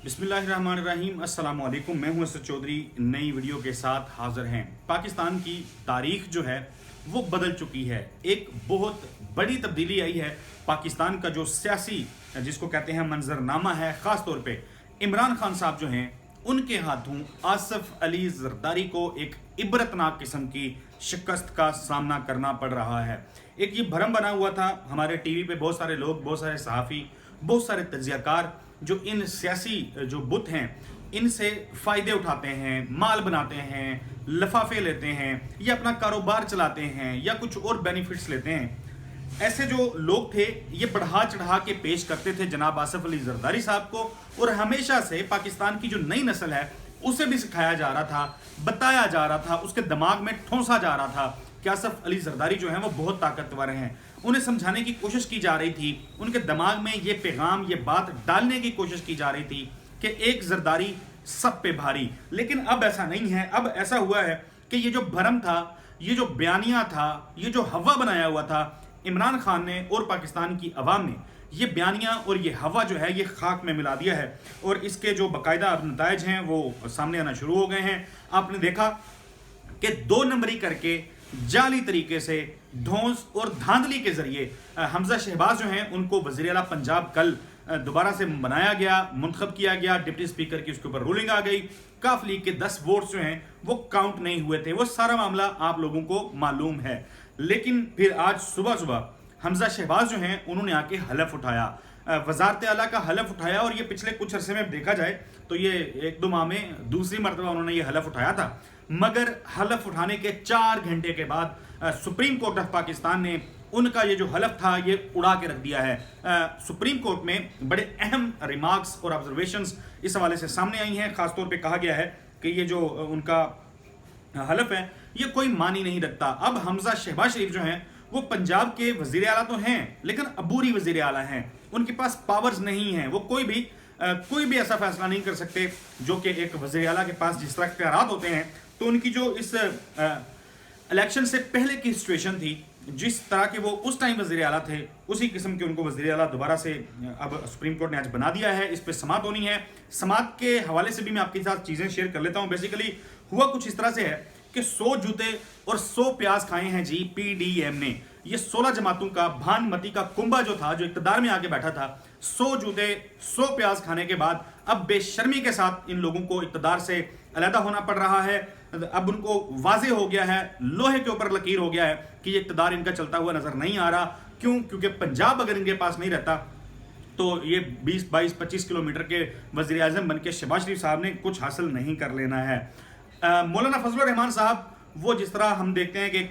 बिस्मिल्लाहिर्रहमानिर्रहीम अस्सलाम वालेकुम। मैं हूं असद चौधरी नई वीडियो के साथ हाजिर हैं। पाकिस्तान की तारीख जो है वो बदल चुकी है। एक बहुत बड़ी तब्दीली आई है। पाकिस्तान का जो सियासी जिसको कहते हैं मंजरनामा है, ख़ास तौर पे इमरान खान साहब जो हैं उनके हाथों आसिफ अली जरदारी को एक इबरतनाक किस्म की शिकस्त का सामना करना पड़ रहा है। एक ये भरम बना हुआ था हमारे टीवी पे, बहुत सारे लोग, बहुत सारे सहाफ़ी, बहुत सारे तज्ज़ियाकार जो इन सियासी जो बुत हैं इनसे फ़ायदे उठाते हैं, माल बनाते हैं, लफाफे लेते हैं या अपना कारोबार चलाते हैं या कुछ और बेनिफिट्स लेते हैं। ऐसे जो लोग थे ये बढ़ा चढ़ा के पेश करते थे जनाब आसिफ अली जरदारी साहब को, और हमेशा से पाकिस्तान की जो नई नस्ल है उसे भी सिखाया जा रहा था, बताया जा रहा था, उसके दिमाग में ठोंसा जा रहा था कि आसिफ अली जरदारी जो हैं वो बहुत ताकतवर हैं। उन्हें समझाने की कोशिश की जा रही थी, उनके दिमाग में ये पैगाम, ये बात डालने की कोशिश की जा रही थी कि एक जरदारी सब पे भारी। लेकिन अब ऐसा नहीं है। अब ऐसा हुआ है कि ये जो भरम था, ये जो बयानिया था, ये जो हवा बनाया हुआ था इमरान खान ने और पाकिस्तान की अवाम ने, ये बयानिया और ये हवा जो है ये खाक में मिला दिया है और इसके जो बाकायदा अब नताइज हैं वो सामने आना शुरू हो गए हैं। आपने देखा कि 2 नंबरी करके जाली तरीके से धौंस और धांधली के जरिए हमजा शहबाज जो हैं उनको वज़ीर आला पंजाब कल दोबारा से बनाया गया, मुंतखब किया गया। डिप्टी स्पीकर की उसके ऊपर रूलिंग आ गई। काफ लीग के 10 वोट्स जो हैं वो काउंट नहीं हुए थे। वो सारा मामला आप लोगों को मालूम है। लेकिन फिर आज सुबह सुबह हमजा शहबाज जो हैं उन्होंने आके हलफ उठाया, वजारत आला का हलफ उठाया। और ये पिछले कुछ अरसे में देखा जाए तो ये 1-2 माह में दूसरी मरतबा उन्होंने ये हलफ उठाया था। मगर हलफ उठाने के 4 घंटे के बाद सुप्रीम कोर्ट ऑफ पाकिस्तान ने उनका ये जो हलफ था ये उड़ा के रख दिया है। सुप्रीम कोर्ट में बड़े अहम रिमार्क्स और ऑब्जर्वेशंस इस हवाले से सामने आई हैं। खासतौर पे कहा गया है कि ये जो उनका हलफ है ये कोई मानी नहीं रखता। अब हमजा शहबाज शरीफ जो हैं वो पंजाब के वजीर आला तो हैं लेकिन अबूरी वजीर आला हैं। उनके पास पावर्स नहीं हैं। वो कोई भी ऐसा फैसला नहीं कर सकते जो कि एक वजीर आला के पास जिस तरह इख्तियारात होते हैं। तो उनकी जो इस इलेक्शन से पहले की सिचुएशन थी, जिस तरह के वो उस टाइम वज़ीर आला थे, उसी किस्म के उनको वज़ीर आला दोबारा से अब सुप्रीम कोर्ट ने आज बना दिया है। इस पर समात होनी है। समात के हवाले से भी मैं आपके साथ चीज़ें शेयर कर लेता हूँ। बेसिकली हुआ कुछ इस तरह से है कि 100 जूते और 100 प्याज खाए हैं जी PDM ने। ये 16 जमातों का भानमती का कुंबा जो था, जो इक़्तिदार में आके बैठा था, 100 जूते 100 प्याज खाने के बाद अब बेशर्मी के साथ इन लोगों को इक़्तिदार से अलहदा होना पड़ रहा है। अब उनको वाज़ेह हो गया है, लोहे के ऊपर लकीर हो गया है कि ये इक़्तिदार इनका चलता हुआ नजर नहीं आ रहा। क्यों? क्योंकि पंजाब अगर इनके पास नहीं रहता तो ये 20, 22, 25 किलोमीटर के वज़ीर आज़म बन के शहबाज शरीफ साहब ने कुछ हासिल नहीं कर लेना है। मौलाना फजलुर रहमान साहब, वो जिस तरह हम देखते हैं कि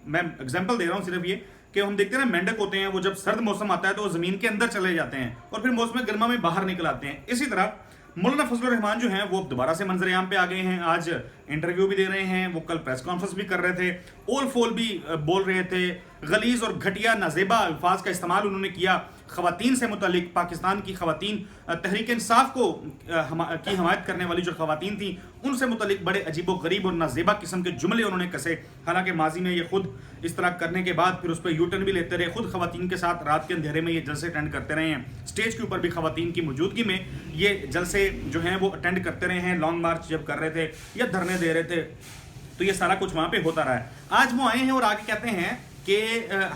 मैं एग्जाम्पल दे रहा हूँ सिर्फ ये कि हम देखते हैं ना, मेंढक होते हैं वो जब सर्द मौसम आता है तो वो ज़मीन के अंदर चले जाते हैं और फिर मौसम गर्मा में बाहर निकल आते हैं। इसी तरह मौलाना फजलुर रहमान जो हैं वो दोबारा से मंजर-ए-आम पे आ गए हैं। आज इंटरव्यू भी दे रहे हैं, वो कल प्रेस कॉन्फ्रेंस भी कर रहे थे, ओल फोल भी बोल रहे थे, गलीज और घटिया नाजेबा अल्फाज का इस्तेमाल उन्होंने किया। ख़वातीन से मुतालिक, पाकिस्तान की ख़वातीन, तहरीक इंसाफ को की हमायत करने वाली जो ख़वातीन थी उनसे मुतालिक बड़े अजीबो गरीब और नाजेबा किस्म के जुमले उन्होंने कसे। हालांकि माजी में ये खुद इस तरह करने के बाद फिर उस पर यूटर्न भी लेते रहे, खुद ख़वातीन के साथ रात के अंधेरे में ये जलसे अटेंड करते रहे हैं। स्टेज के ऊपर भी ख़वातीन की मौजूदगी में ये जलसे जो हैं वो अटेंड करते रहे हैं। लॉन्ग मार्च जब कर रहे थे या धरने दे रहे थे तो ये सारा कुछ वहाँ पे होता रहा है। आज वो आए हैं और आगे कहते हैं कि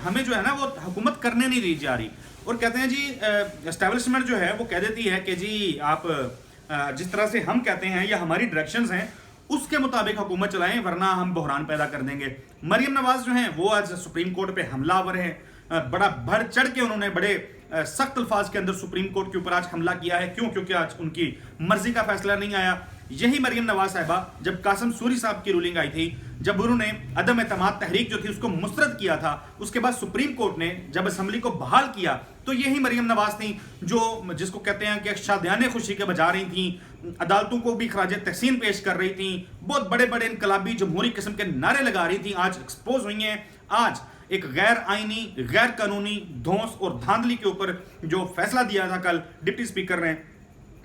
हमें जो है ना वो हुकूमत करने नहीं दी जा रही, और कहते हैं जी एस्टेब्लिशमेंट जो है वो कह देती है कि जी आप जिस तरह से हम कहते हैं या हमारी डायरेक्शंस हैं उसके मुताबिक हुकूमत चलाएं वरना हम बहरान पैदा कर देंगे। मरियम नवाज जो हैं वो आज सुप्रीम कोर्ट पे हमलावर हैं। बड़ा बढ़ चढ़ के उन्होंने बड़े सख्त अल्फाज के अंदर सुप्रीम कोर्ट के ऊपर आज हमला किया है। क्यों? क्योंकि आज उनकी मर्जी का फैसला नहीं आया। यही मरियम नवाज साहिबा जब कासिम सूरी साहब की रूलिंग आई थी, जब उन्होंने अदम एतमाद तहरीक जो थी उसको मुस्तरद किया था, उसके बाद सुप्रीम कोर्ट ने जब असम्बली को बहाल किया तो यही मरियम नवाज थी जो जिसको कहते हैं कि शादियाने खुशी के बजा रही थी, अदालतों को भी खराज तहसीन पेश कर रही थी, बहुत बड़े बड़े इनकलाबी जमहूरी किस्म के नारे लगा रही थी, आज एक्सपोज हुई हैं। आज एक गैर आईनी, गैर कानूनी धौंस और धांधली के ऊपर जो फैसला दिया था कल डिप्टी स्पीकर ने,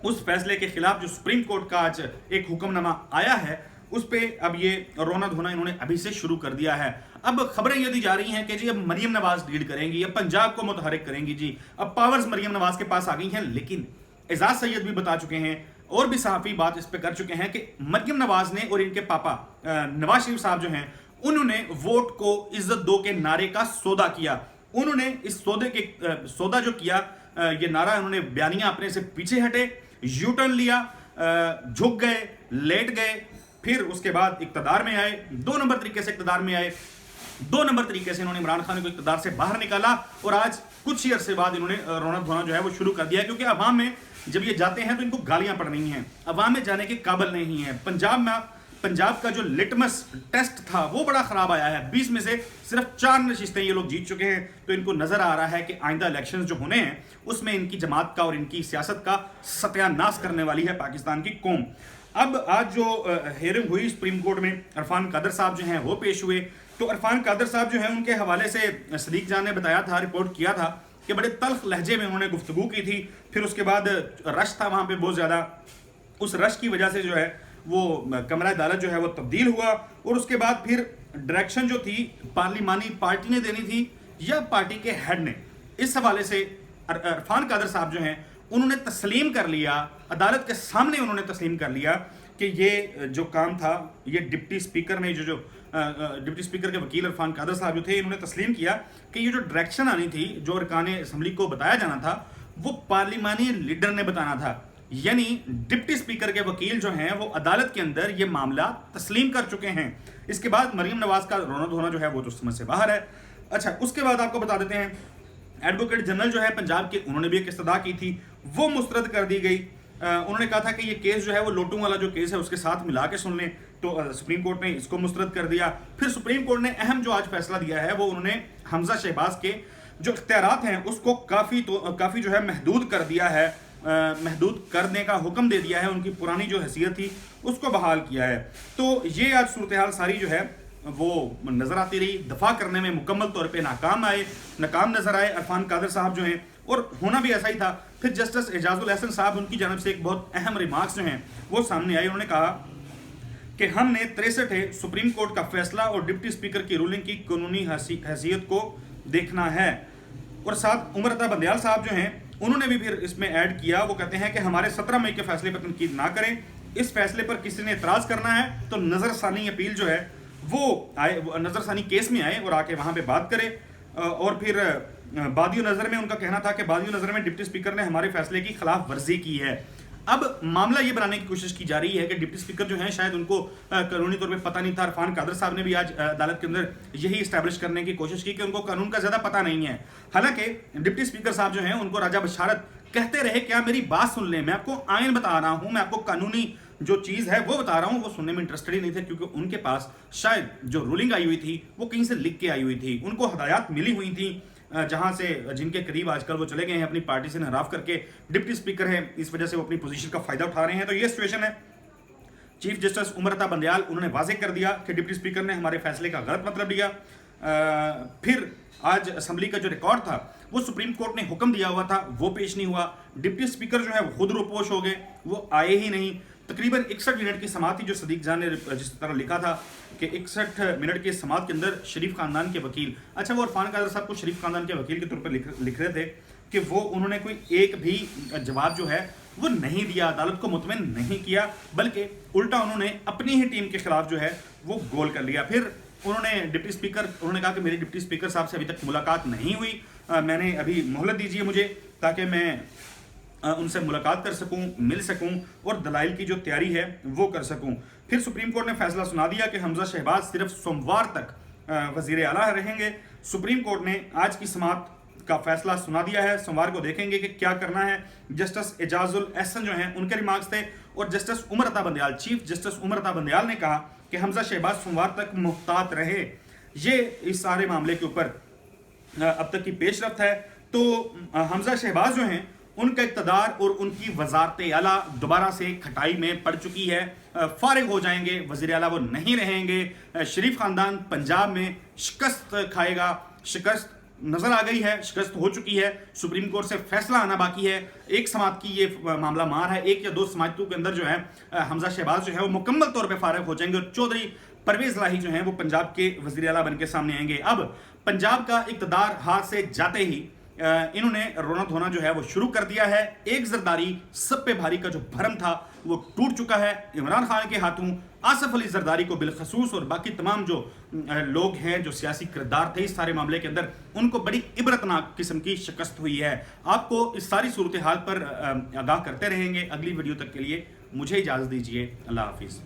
उस फैसले के खिलाफ जो सुप्रीम कोर्ट का आज एक हुक्मनामा आया है उस पे अब ये रोना धोना इन्होंने अभी से शुरू कर दिया है। अब खबरें ये दी जा रही हैं कि जी अब मरियम नवाज लीड करेंगी, अब पंजाब को मुतहरिक करेंगी जी, अब पावर्स मरियम नवाज के पास आ गई हैं। लेकिन एजाज सैयद भी बता चुके हैं और भी सहाफ़ी बात इस पे कर चुके हैं कि मरियम नवाज ने और इनके पापा नवाज शरीफ साहब जो हैं उन्होंने वोट को इज्जत दो के नारे का सौदा किया। उन्होंने इस सौदा जो किया, ये नारा उन्होंने बयानिया अपने से पीछे हटे, यू टर्न लिया, झुक गए, लेट गए, फिर उसके बाद इक्तदार में आए, 2 नंबर तरीके से इक्तदार में आए, 2 नंबर तरीके से इन्होंने इमरान खान को इक्तदार से बाहर निकाला और आज कुछ ही अरसे बाद इन्होंने रोना धोना जो है वो शुरू कर दिया, क्योंकि अवाम में जब ये जाते हैं तो इनको गालियां पड़ रही हैं, अवाम में जाने के काबिल नहीं है। पंजाब का जो लिटमस टेस्ट था वो बड़ा खराब आया है, 20 में से सिर्फ 4 नशिस्तें ये लोग जीत चुके हैं, तो इनको नजर आ रहा है कि आइंदा इलेक्शंस जो होने हैं उसमें इनकी जमात का और इनकी सियासत का सत्यानाश करने वाली है पाकिस्तान की कौम। अब आज जो हेयरिंग हुई सुप्रीम कोर्ट में, इरफान कादर साहब जो हैं वो पेश हुए, तो इरफान कादर साहब जो हैं उनके हवाले से सदीक जान ने बताया था, रिपोर्ट किया था कि बड़े तल्ख लहजे में उन्होंने गुफ्तगू की थी, फिर उसके बाद रश था वहाँ पे बहुत ज़्यादा, उस रश की वजह से जो है वो कमरा अदालत जो है वो तब्दील हुआ और उसके बाद फिर डायरेक्शन जो थी पार्लिमानी पार्टी ने देनी थी या पार्टी के हेड ने, इस हवाले से इरफान कादर साहब जो हैं उन्होंने तस्लीम कर लिया, अदालत के सामने उन्होंने तस्लीम कर लिया कि ये जो काम था ये डिप्टी स्पीकर ने जो डिप्टी स्पीकर के वकील इरफान कादर साहब जो थे इन्होंने तस्लीम किया कि ये जो डायरेक्शन आनी थी, जो अरकान असम्बली को बताया जाना था, वो पार्लिमानी लीडर ने बताना था। यानी डिप्टी स्पीकर के वकील जो हैं वो अदालत के अंदर ये मामला तस्लीम कर चुके हैं। इसके बाद मरियम नवाज का रोना धोना जो है वो तो समझ से बाहर है। अच्छा, उसके बाद आपको बता देते हैं एडवोकेट जनरल जो है पंजाब के, उन्होंने भी एक इस्तदा की थी, वो मुस्तरद कर दी गई। उन्होंने कहा था कि ये केस जो है वो लोटू वाला जो केस है उसके साथ मिला के सुन लें, तो सुप्रीम कोर्ट ने इसको मुस्तरद कर दिया। फिर सुप्रीम कोर्ट ने अहम जो आज फैसला दिया है वो उन्होंने हमजा शहबाज के जो इख्तियारात हैं उसको काफ़ी जो है महदूद कर दिया है, महदूद करने का हुक्म दे दिया है, उनकी पुरानी जो हैसियत थी उसको बहाल किया है। तो ये आज सूरत हाल सारी जो है वो नज़र आती रही, दफा करने में मुकम्मल तौर पे नाकाम नज़र आए इरफान कादर साहब जो हैं, और होना भी ऐसा ही था। फिर जस्टिस एजाजुल हसन साहब, उनकी जानब से एक बहुत अहम रिमार्क्स जो हैं वो सामने आए। उन्होंने कहा कि हमने 63 सुप्रीम कोर्ट का फैसला और डिप्टी स्पीकर की रूलिंग की कानूनी हैसियत को देखना है। और साथ उमर अता बंदयाल साहब जो हैं उन्होंने भी फिर इसमें ऐड किया, वो कहते हैं कि हमारे 17 मई के फैसले पर तनकीद ना करें, इस फैसले पर किसी ने एतराज़ करना है तो नज़रसानी अपील जो है वो आए, नज़रसानी केस में आए और आके वहाँ पे बात करे। और फिर बादियो नज़र में उनका कहना था कि बादियो नज़र में डिप्टी स्पीकर ने हमारे फैसले की खिलाफ वर्जी की है। अब मामला ये बनाने की कोशिश की जा रही है कि डिप्टी स्पीकर जो हैं शायद उनको कानूनी तौर पे पता नहीं था। इरफान कादर साहब ने भी आज अदालत के अंदर यही इस्टेब्लिश करने की कोशिश की कि उनको कानून का ज़्यादा पता नहीं है। हालांकि डिप्टी स्पीकर साहब जो हैं उनको राजा बशारत कहते रहे क्या मेरी बात सुन लें, मैं आपको आइन बता रहा हूँ, मैं आपको कानूनी जो चीज़ है वो बता रहा हूँ, वो सुनने में इंटरेस्टेड ही नहीं थे, क्योंकि उनके पास शायद जो रूलिंग आई हुई थी वो कहीं से लिख के आई हुई थी, उनको हदायत मिली हुई थी जहां से जिनके करीब आजकल वो चले गए हैं, अपनी पार्टी से नाराज करके डिप्टी स्पीकर है, इस वजह से वो अपनी पोजीशन का फायदा उठा रहे हैं। तो ये सिचुएशन है। चीफ जस्टिस उमर अता बंदयाल उन्होंने वाज़ेह कर दिया कि डिप्टी स्पीकर ने हमारे फैसले का गलत मतलब लिया। फिर आज असम्बली का जो रिकॉर्ड था वो सुप्रीम कोर्ट ने हुक्म दिया हुआ था वो पेश नहीं हुआ। डिप्टी स्पीकर जो है वो खुद रोपोश हो गए, वो आए ही नहीं। तकरीबन 61 मिनट की समाअत थी जो सदीक जान ने जिस तरह लिखा था कि 61 मिनट की समाअत के अंदर शरीफ खानदान के वकील, अच्छा वो इरफान कादर साहब को शरीफ खानदान के वकील के तौर पर लिख रहे थे कि वो उन्होंने कोई एक भी जवाब जो है वो नहीं दिया, अदालत को मुतमिन नहीं किया, बल्कि उल्टा उन्होंने अपनी ही टीम के खिलाफ जो है वो गोल कर लिया। फिर उन्होंने डिप्टी स्पीकर, उन्होंने कहा कि मेरी डिप्टी स्पीकर साहब से अभी तक मुलाकात नहीं हुई, मैंने अभी मोहलत दीजिए मुझे ताकि मैं उनसे मुलाकात कर सकूं, मिल सकूं और दलाइल की जो तैयारी है वो कर सकूं। फिर सुप्रीम कोर्ट ने फैसला सुना दिया कि हमजा शहबाज सिर्फ सोमवार तक वजीर आला रहेंगे। सुप्रीम कोर्ट ने आज की समाअत का फैसला सुना दिया है, सोमवार को देखेंगे कि क्या करना है। जस्टिस एजाजुल एहसन जो हैं उनके रिमार्क्स थे और justice Umar Ata Bandial, chief justice Umar Ata Bandial ने कहा कि हमजा शहबाज सोमवार तक मुहतात रहे। ये इस सारे मामले के ऊपर अब तक की पेशरफ्त है। तो हमजा शहबाज जो हैं उनका इक़्तिदार और उनकी वज़ारत आला दोबारा से खटाई में पड़ चुकी है, फारिग हो जाएंगे, वज़ीर आला वो नहीं रहेंगे। शरीफ ख़ानदान पंजाब में शिकस्त खाएगा, शिकस्त नज़र आ गई है, शिकस्त हो चुकी है, सुप्रीम कोर्ट से फैसला आना बाकी है। एक समाअत की ये मामला मार है, 1 या 2 समाअतों के अंदर जो है हमजा शहबाज जो है वो मुकम्मल तौर पर फारिग हो जाएंगे और चौधरी परवेज़ लाही जो हैं वो पंजाब के वज़ीर आला बन के सामने आएंगे। अब पंजाब का इक़्तिदार हाथ से जाते ही انہوں نے رونا دھونا جو ہے وہ شروع کر دیا ہے. ایک زرداری سب پہ بھاری کا جو بھرم تھا وہ ٹوٹ چکا ہے. عمران خان کے ہاتھوں آصف علی زرداری کو بالخصوص اور باقی تمام جو لوگ ہیں جو سیاسی کردار تھے اس سارے معاملے کے اندر ان کو بڑی عبرتناک قسم کی شکست ہوئی ہے. آپ کو اس ساری صورتحال پر آگاہ کرتے رہیں گے. اگلی ویڈیو تک کے لیے مجھے اجازت دیجیے. اللہ حافظ.